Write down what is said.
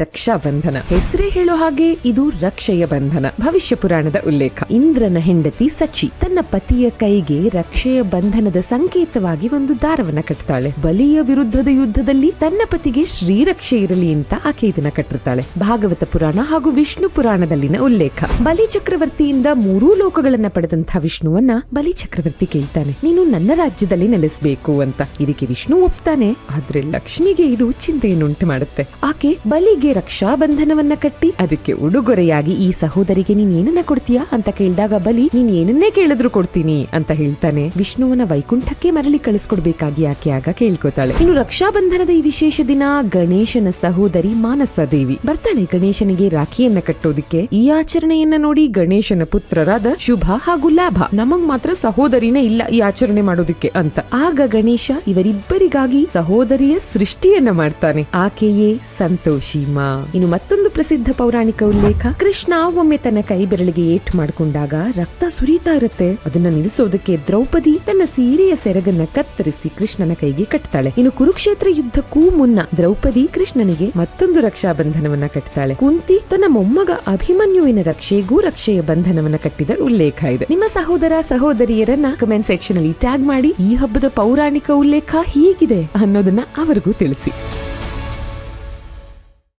ರಕ್ಷಾ ಬಂಧನ. ಹೆಸರೇ ಹೇಳೋ ಹಾಗೆ ಇದು ರಕ್ಷೆಯ ಬಂಧನ. ಭವಿಷ್ಯ ಪುರಾಣದ ಉಲ್ಲೇಖ. ಇಂದ್ರನ ಹೆಂಡತಿ ಸಚಿ ತನ್ನ ಪತಿಯ ಕೈಗೆ ರಕ್ಷೆಯ ಬಂಧನದ ಸಂಕೇತವಾಗಿ ಒಂದು ದಾರವನ್ನ ಕಟ್ತಾಳೆ. ಬಲಿಯ ವಿರುದ್ಧದ ಯುದ್ಧದಲ್ಲಿ ತನ್ನ ಪತಿಗೆ ಶ್ರೀರಕ್ಷೆ ಇರಲಿ ಅಂತ ಆಕೆ ಇದನ್ನ ಕಟ್ಟಿರ್ತಾಳೆ. ಭಾಗವತ ಪುರಾಣ ಹಾಗೂ ವಿಷ್ಣು ಪುರಾಣದಲ್ಲಿನ ಉಲ್ಲೇಖ. ಬಲಿ ಚಕ್ರವರ್ತಿಯಿಂದ 3 ಲೋಕಗಳನ್ನ ಪಡೆದಂತಹ ವಿಷ್ಣುವನ್ನ ಬಲಿ ಚಕ್ರವರ್ತಿ ಕೇಳ್ತಾನೆ, ನೀನು ನನ್ನ ರಾಜ್ಯದಲ್ಲಿ ನೆಲೆಸಬೇಕು ಅಂತ. ಇದಕ್ಕೆ ವಿಷ್ಣು ಒಪ್ತಾನೆ. ಆದ್ರೆ ಲಕ್ಷ್ಮಿಗೆ ಇದು ಚಿಂತೆಯನ್ನುಂಟು ಮಾಡುತ್ತೆ. ಆಕೆ ಬಲಿಗೆ ರಕ್ಷಾ ಬಂಧನವನ್ನ ಕಟ್ಟಿ ಅದಕ್ಕೆ ಉಡುಗೊರೆಯಾಗಿ ಈ ಸಹೋದರಿಗೆ ನೀನ್ ಏನನ್ನ ಕೊಡ್ತೀಯಾ ಅಂತ ಕೇಳಿದಾಗ ಬಲಿ, ನೀನ್ ಏನನ್ನೇ ಕೇಳಿದ್ರು ಕೊಡ್ತೀನಿ ಅಂತ ಹೇಳ್ತಾನೆ. ವಿಷ್ಣುವನ್ನ ವೈಕುಂಠಕ್ಕೆ ಮರಳಿ ಕಳಿಸ್ಕೊಡ್ಬೇಕಾಗಿ ಆಕೆ ಆಗ ಕೇಳ್ಕೊತಾಳೆ. ಇನ್ನು ರಕ್ಷಾ ಬಂಧನದ ಈ ವಿಶೇಷ ದಿನ ಗಣೇಶನ ಸಹೋದರಿ ಮಾನಸ ದೇವಿ ಬರ್ತಾಳೆ ಗಣೇಶನಿಗೆ ರಾಖಿಯನ್ನ ಕಟ್ಟೋದಿಕ್ಕೆ. ಈ ಆಚರಣೆಯನ್ನ ನೋಡಿ ಗಣೇಶನ ಪುತ್ರರಾದ ಶುಭ ಹಾಗೂ ಲಾಭ, ನಮಗ್ ಮಾತ್ರ ಸಹೋದರಿನೇ ಇಲ್ಲ ಈ ಆಚರಣೆ ಮಾಡೋದಿಕ್ಕೆ ಅಂತ. ಆಗ ಗಣೇಶ ಇವರಿಬ್ಬರಿಗಾಗಿ ಸಹೋದರಿಯ ಸೃಷ್ಟಿಯನ್ನ ಮಾಡ್ತಾನೆ. ಆಕೆಯೇ ಸಂತೋಷಿ ಮಾ. ಇನ್ನು ಮತ್ತೊಂದು ಪ್ರಸಿದ್ಧ ಪೌರಾಣಿಕ ಉಲ್ಲೇಖ. ಕೃಷ್ಣ ಒಮ್ಮೆ ತನ್ನ ಕೈ ಬೆರಳಿಗೆ ಏಟು ಮಾಡ್ಕೊಂಡಾಗ ರಕ್ತ ಸುರಿತಾ ಇರುತ್ತೆ. ಅದನ್ನ ನಿಲ್ಲಿಸೋದಕ್ಕೆ ದ್ರೌಪದಿ ತನ್ನ ಸೀರೆಯ ಸೆರಗನ್ನ ಕತ್ತರಿಸಿ ಕೃಷ್ಣನ ಕೈಗೆ ಕಟ್ತಾಳೆ. ಇನ್ನು ಕುರುಕ್ಷೇತ್ರ ಯುದ್ಧಕ್ಕೂ ಮುನ್ನ ದ್ರೌಪದಿ ಕೃಷ್ಣನಿಗೆ ಮತ್ತೊಂದು ರಕ್ಷಾ ಬಂಧನವನ್ನ ಕಟ್ತಾಳೆ. ಕುಂತಿ ತನ್ನ ಮೊಮ್ಮಗ ಅಭಿಮನ್ಯುವಿನ ರಕ್ಷೆಗೂ ರಕ್ಷೆಯ ಬಂಧನವನ್ನ ಕಟ್ಟಿದ ಉಲ್ಲೇಖ ಇದೆ. ನಿಮ್ಮ ಸಹೋದರ ಸಹೋದರಿಯರನ್ನ ಕಮೆಂಟ್ ಸೆಕ್ಷನ್ ಅಲ್ಲಿ ಟ್ಯಾಗ್ ಮಾಡಿ ಈ ಹಬ್ಬದ ಪೌರಾಣಿಕ ಉಲ್ಲೇಖ ಹೀಗಿದೆ ಅನ್ನೋದನ್ನ ಅವರಿಗೂ ತಿಳಿಸಿ.